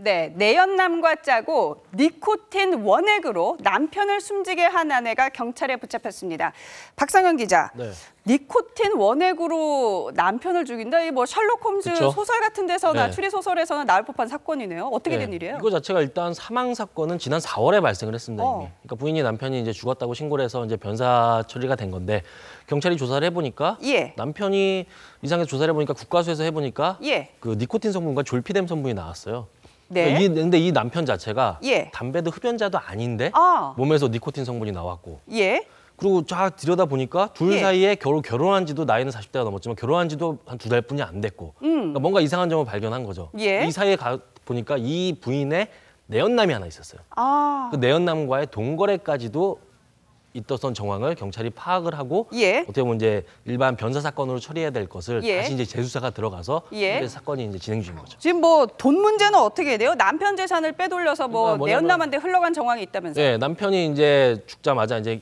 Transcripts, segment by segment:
네, 내연남과 짜고 니코틴 원액으로 남편을 숨지게 한 아내가 경찰에 붙잡혔습니다. 박상현 기자, 네. 니코틴 원액으로 남편을 죽인다? 이 뭐 셜록 홈즈 그쵸? 소설 같은 데서나 네. 추리 소설에서는 나올 법한 사건이네요. 어떻게 네. 된 일이에요? 이거 자체가 일단 사망 사건은 지난 4월에 발생을 했습니다. 이미. 어. 그러니까 부인이 남편이 이제 죽었다고 신고를 해서 이제 변사 처리가 된 건데 경찰이 조사를 해보니까 예. 남편이 이상해서 조사를 해보니까 국과수에서 해보니까 예. 그 니코틴 성분과 졸피뎀 성분이 나왔어요. 네. 그러니까 근데 이 남편 자체가 예. 담배도 흡연자도 아닌데 아. 몸에서 니코틴 성분이 나왔고 예. 그리고 쫙 들여다 보니까 둘 예. 사이에 결혼한 지도 나이는 40대가 넘었지만 결혼한 지도 한 2달뿐이 안 됐고 그러니까 뭔가 이상한 점을 발견한 거죠. 예. 이 사이에 보니까 이 부인의 내연남이 하나 있었어요. 아. 그 내연남과의 동거래까지도 있었던 정황을 경찰이 파악을 하고 예. 어떻게 보면 이제 일반 변사 사건으로 처리해야 될 것을 예. 다시 이제 재수사가 들어가서 예. 현재 사건이 이제 진행 중인 거죠. 지금 뭐 돈 문제는 어떻게 돼요? 남편 재산을 빼돌려서 뭐 그러니까 뭐냐면- 내연남한테 흘러간 정황이 있다면서요? 네, 남편이 이제 죽자마자 이제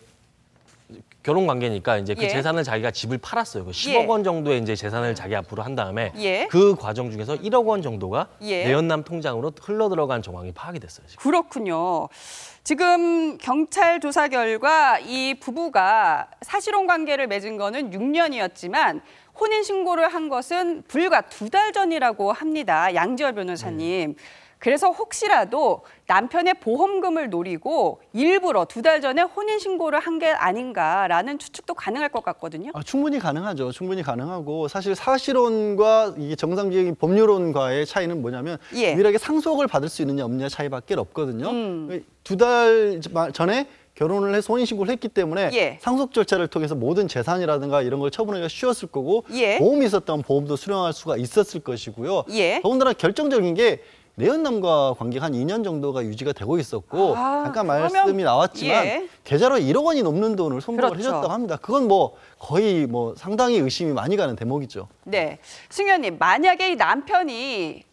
결혼 관계니까 이제 그 예. 재산을 자기가 집을 팔았어요. 그 10억 예. 원 정도의 이제 재산을 자기 앞으로 한 다음에 예. 그 과정 중에서 1억 원 정도가 예. 내연남 통장으로 흘러 들어간 정황이 파악이 됐어요. 지금. 그렇군요. 지금 경찰 조사 결과 이 부부가 사실혼 관계를 맺은 거는 6년이었지만 혼인 신고를 한 것은 불과 2달 전이라고 합니다. 양지열 변호사님. 그래서 혹시라도 남편의 보험금을 노리고 일부러 2달 전에 혼인 신고를 한 게 아닌가라는 추측도 가능할 것 같거든요. 충분히 가능하죠. 충분히 가능하고 사실 사실혼과 이게 정상적인 법률혼과의 차이는 뭐냐면 예. 유일하게 상속을 받을 수 있느냐 없느냐 차이밖에 없거든요. 2달 전에 결혼을 해서 혼인신고를 했기 때문에 예. 상속 절차를 통해서 모든 재산이라든가 이런 걸 처분하기가 쉬웠을 거고 예. 보험이 있었다면 보험도 수령할 수가 있었을 것이고요. 예. 더군다나 결정적인 게 내연남과 관계가 한 2년 정도가 유지가 되고 있었고 잠깐 말씀이 그러면- 나왔지만 예. 계좌로 1억 원이 넘는 돈을 송금을 그렇죠. 해줬다고 합니다. 그건 뭐 거의 뭐 상당히 의심이 많이 가는 대목이죠. 네, 승 의원님, 만약에 이 남편이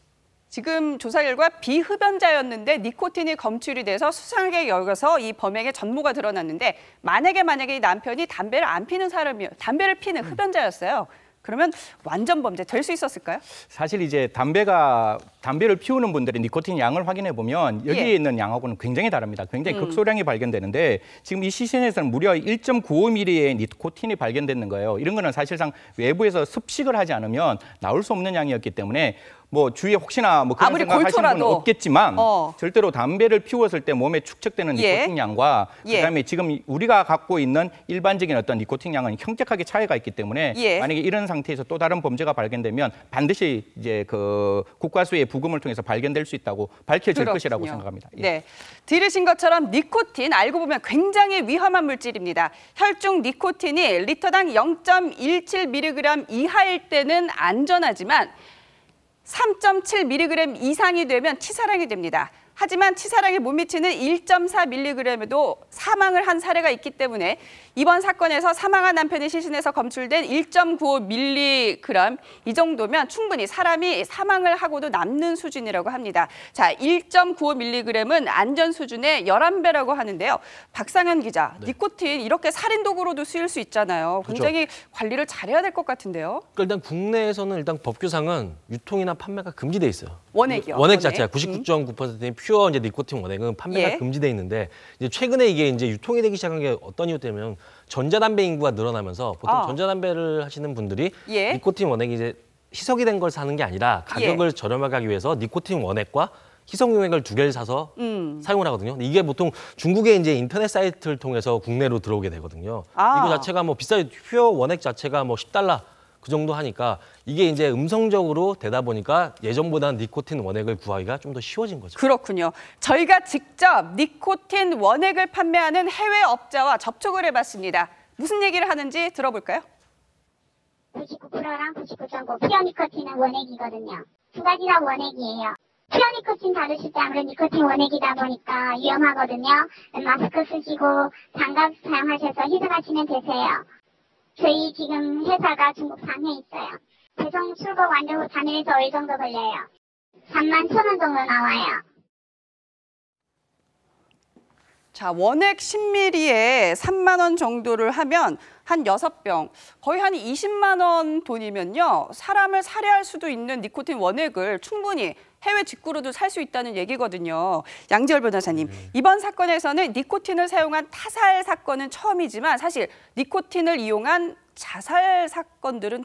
지금 조사 결과 비흡연자였는데 니코틴이 검출이 돼서 수상하게 여겨서 이 범행의 전모가 드러났는데 만약에 이 남편이 담배를 안 피는 사람이요, 담배를 피는 흡연자였어요. 그러면 완전 범죄 될 수 있었을까요? 사실 이제 담배를 피우는 분들의 니코틴 양을 확인해 보면 여기에 예. 있는 양하고는 굉장히 다릅니다. 굉장히 극소량이 발견되는데 지금 이 시신에서는 무려 1.95ml의 니코틴이 발견되는 거예요. 이런 거는 사실상 외부에서 습식을 하지 않으면 나올 수 없는 양이었기 때문에 뭐 주위에 혹시나 뭐 그런 아무리 생각하시는 분은 골초라도. 없겠지만 절대로 담배를 피웠을 때 몸에 축적되는 예. 니코틴 양과 예. 그다음에 지금 우리가 갖고 있는 일반적인 어떤 니코틴 양은 형격하게 차이가 있기 때문에 예. 만약에 이런 상태에서 또 다른 범죄가 발견되면 반드시 이제 그 국과수의 부검을 통해서 발견될 수 있다고 밝혀질 그렇군요. 것이라고 생각합니다. 예. 네, 들으신 것처럼 니코틴 알고 보면 굉장히 위험한 물질입니다. 혈중 니코틴이 리터당 0.17mg 이하일 때는 안전하지만 3.7mg 이상이 되면 치사량이 됩니다. 하지만 치사량에 못 미치는 1.4mg에도 사망을 한 사례가 있기 때문에 이번 사건에서 사망한 남편의 시신에서 검출된 1.95mg 이 정도면 충분히 사람이 사망을 하고도 남는 수준이라고 합니다. 자, 1.95mg은 안전 수준의 11배라고 하는데요. 박상현 기자, 니코틴 이렇게 살인 도구로도 쓰일 수 있잖아요. 굉장히 관리를 잘해야 될 것 같은데요. 그러니까 일단 국내에서는 일단 법규상은 유통이나 판매가 금지돼 있어요. 원액이요. 원액 자체가 99.9%인 퓨어 이제 니코틴 원액은 판매가 예. 금지돼 있는데 이제 최근에 이게 이제 유통이 되기 시작한 게 어떤 이유 때문에 전자담배 인구가 늘어나면서 보통 전자담배를 하시는 분들이 예. 니코틴 원액이 이제 희석이 된 걸 사는 게 아니라 가격을 저렴하게 하기 위해서 니코틴 원액과 희석용액을 2개를 사서 사용을 하거든요. 근데 이게 보통 중국의 이제 인터넷 사이트를 통해서 국내로 들어오게 되거든요. 이거 자체가 뭐 비싸요. 퓨어 원액 자체가 뭐 $10 그 정도 하니까 이게 이제 음성적으로 되다 보니까 예전보다는 니코틴 원액을 구하기가 좀 더 쉬워진 거죠. 그렇군요. 저희가 직접 니코틴 원액을 판매하는 해외 업자와 접촉을 해봤습니다. 무슨 얘기를 하는지 들어볼까요? 99%랑 99.9 퓨어 니코틴은 원액이거든요. 두 가지 다 원액이에요. 퓨어 니코틴 다루실 때 아무래도 니코틴 원액이다 보니까 위험하거든요. 마스크 쓰시고 장갑 사용하셔서 희석하시면 되세요. 저희 지금 회사가 중국 상해에 있어요. 배송 출고 완료 후 3일에서 5일 정도 걸려요. 31,000원 정도 나와요. 자, 원액 10ml에 3만 원 정도를 하면 한 6병, 거의 한 20만 원 돈이면요. 사람을 살해할 수도 있는 니코틴 원액을 충분히 해외 직구로도 살 수 있다는 얘기거든요. 양지열 변호사님, 이번 사건에서는 니코틴을 사용한 타살 사건은 처음이지만 사실 니코틴을 이용한 자살 사건들은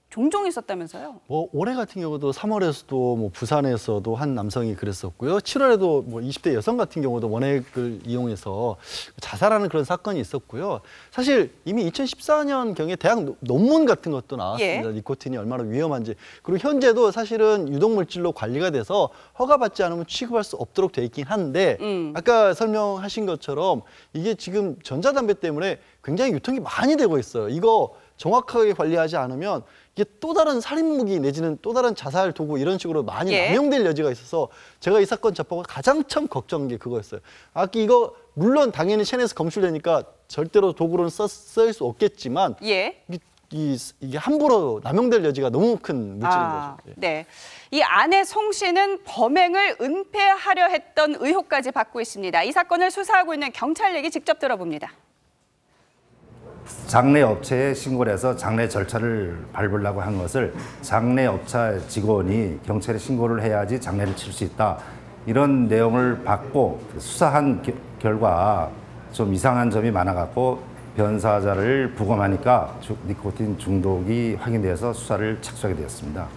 종종 있었다면서요? 뭐 올해 같은 경우도 3월에서도 뭐 부산에서도 한 남성이 그랬었고요. 7월에도 뭐 20대 여성 같은 경우도 원액을 이용해서 자살하는 그런 사건이 있었고요. 사실 이미 2014년 경에 대학 논문 같은 것도 나왔습니다. 예. 니코틴이 얼마나 위험한지. 그리고 현재도 사실은 유독물질로 관리가 돼서 허가받지 않으면 취급할 수 없도록 돼 있긴 한데 아까 설명하신 것처럼 이게 지금 전자담배 때문에 굉장히 유통이 많이 되고 있어요. 이거 정확하게 관리하지 않으면 이게 또 다른 살인 무기 내지는 또 다른 자살 도구 이런 식으로 많이 예. 남용될 여지가 있어서 제가 이 사건 접하고 가장 처음 걱정한 게 그거였어요. 이거 물론 당연히 체내에서 검출되니까 절대로 도구로는 쓸 수 없겠지만 예. 이게 함부로 남용될 여지가 너무 큰 물질인 거죠. 예. 네. 이 아내 송 씨는 범행을 은폐하려 했던 의혹까지 받고 있습니다. 이 사건을 수사하고 있는 경찰 얘기 직접 들어봅니다. 장례 업체에 신고를 해서 장례 절차를 밟으려고 한 것을 장례 업체 직원이 경찰에 신고를 해야지 장례를 칠 수 있다. 이런 내용을 받고 수사한 결과 좀 이상한 점이 많아갖고 변사자를 부검하니까 니코틴 중독이 확인돼서 수사를 착수하게 되었습니다.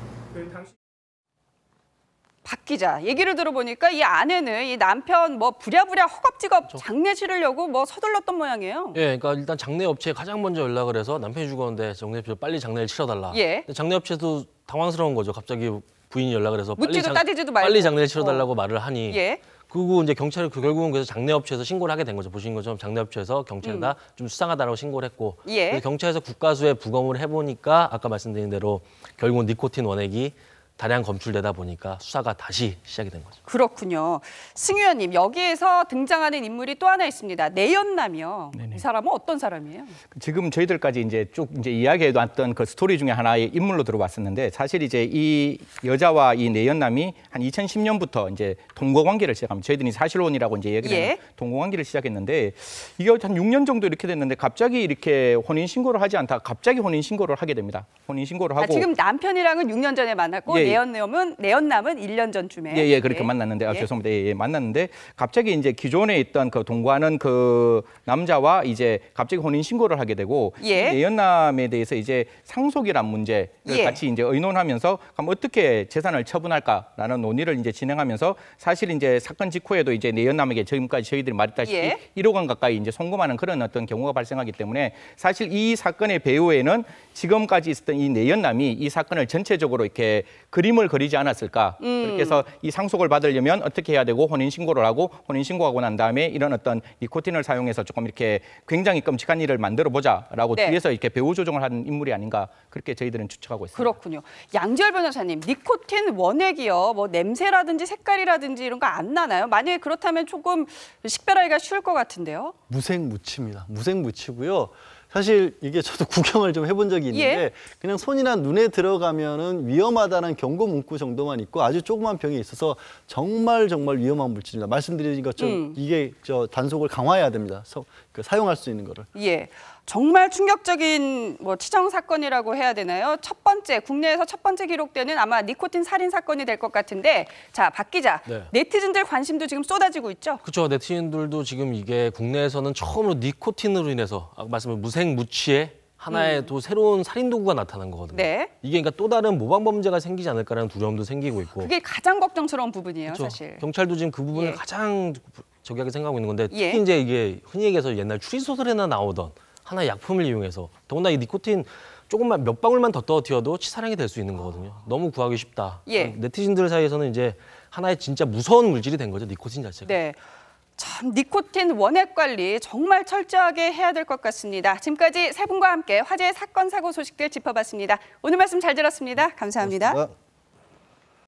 박 기자, 얘기를 들어보니까 이 아내는 이 남편 뭐 부랴부랴 허겁지겁 장례 치르려고 뭐 서둘렀던 모양이에요. 예, 그러니까 일단 장례 업체에 가장 먼저 연락을 해서 남편이 죽었는데 장례 업체 빨리 장례를 치러달라. 예. 근데 장례 업체도 당황스러운 거죠. 갑자기 부인이 연락을 해서 묻지도 따지지도 말고. 빨리 장례를 치러달라고 말을 하니. 예. 그리고 이제 경찰이 결국은 그래서 장례 업체에서 신고를 하게 된 거죠. 보신 것처럼 장례 업체에서 경찰에다 좀 수상하다라고 신고를 했고, 예. 그래서 경찰에서 국가수에 부검을 해보니까 아까 말씀드린 대로 결국은 니코틴 원액이 다량 검출되다 보니까 수사가 다시 시작이 된 거죠. 그렇군요. 승 의원님, 여기에서 등장하는 인물이 또 하나 있습니다. 내연남이요. 네네. 이 사람은 어떤 사람이에요? 지금 저희들까지 이제 쭉 이제 이야기해왔던 그 스토리 중에 하나의 인물로 들어왔었는데 사실 이제 이 여자와 이 내연남이 한 2010년부터 이제 동거관계를 시작합니다. 저희들이 사실혼이라고 이제 얘기를 예. 하는 동거관계를 시작했는데 이게 한 6년 정도 이렇게 됐는데 갑자기 이렇게 혼인 신고를 하지 않다. 갑자기 혼인 신고를 하게 됩니다. 혼인 신고를 하고 지금 남편이랑은 6년 전에 만났고 예. 내연남은 1년 전쯤에. 예, 그렇게 만났는데, 죄송합니다. 예, 만났는데 갑자기 이제 기존에 있던 그 동거하는 그 남자와 이제 갑자기 혼인 신고를 하게 되고 예. 내연남에 대해서 이제 상속이란 문제를 예. 같이 이제 의논하면서 그럼 어떻게 재산을 처분할까라는 논의를 이제 진행하면서 사실 이제 사건 직후에도 이제 내연남에게 지금까지 저희들이 말했다시피 예. 1억 원 가까이 이제 송금하는 그런 어떤 경우가 발생하기 때문에 사실 이 사건의 배후에는 지금까지 있었던 이 내연남이 이 사건을 전체적으로 이렇게 그림을 그리지 않았을까. 그렇게 해서 이 상속을 받으려면 어떻게 해야 되고 혼인신고를 하고 혼인신고하고 난 다음에 이런 어떤 니코틴을 사용해서 조금 이렇게 굉장히 끔찍한 일을 만들어 보자라고 네. 뒤에서 이렇게 배후 조정을 하는 인물이 아닌가 그렇게 저희들은 추측하고 있습니다. 그렇군요. 양지열 변호사님, 니코틴 원액이요. 뭐 냄새라든지 색깔이라든지 이런 거 안 나나요? 만약에 그렇다면 조금 식별하기가 쉬울 것 같은데요. 무색무취입니다. 무색무취고요. 사실 이게 저도 구경을 좀 해본 적이 있는데 예. 그냥 손이나 눈에 들어가면은 위험하다는 경고 문구 정도만 있고 아주 조그만 병에 있어서 정말 위험한 물질입니다. 말씀드린 것처럼 이게 단속을 강화해야 됩니다. 사용할 수 있는 거를. 예. 정말 충격적인 뭐 치정 사건이라고 해야 되나요? 국내에서 첫 번째 기록되는 아마 니코틴 살인 사건이 될 것 같은데, 자, 박 기자, 네. 네티즌들 관심도 지금 쏟아지고 있죠? 그렇죠. 네티즌들도 지금 이게 국내에서는 처음으로 니코틴으로 인해서 아까 말씀한 무색무취의 하나의 또 새로운 살인 도구가 나타난 거거든요. 네. 이게 그러니까 또 다른 모방 범죄가 생기지 않을까라는 두려움도 생기고 있고. 그게 가장 걱정스러운 부분이에요, 그렇죠. 사실. 경찰도 지금 그 부분을 예. 가장 저기하게 생각하고 있는 건데 특히 예. 이제 이게 흔히 얘기해서 옛날 추리소설에나 나오던 하나의 약품을 이용해서 더군다나 이 니코틴 조금만 몇 방울만 더 떨어뜨려도 치사량이 될 수 있는 거거든요. 너무 구하기 쉽다. 예. 네티즌들 사이에서는 이제 하나의 진짜 무서운 물질이 된 거죠. 니코틴 자체가. 네. 참 니코틴 원액 관리 정말 철저하게 해야 될 것 같습니다. 지금까지 세 분과 함께 화제의 사건 사고 소식들 짚어봤습니다. 오늘 말씀 잘 들었습니다. 감사합니다. 고맙습니다.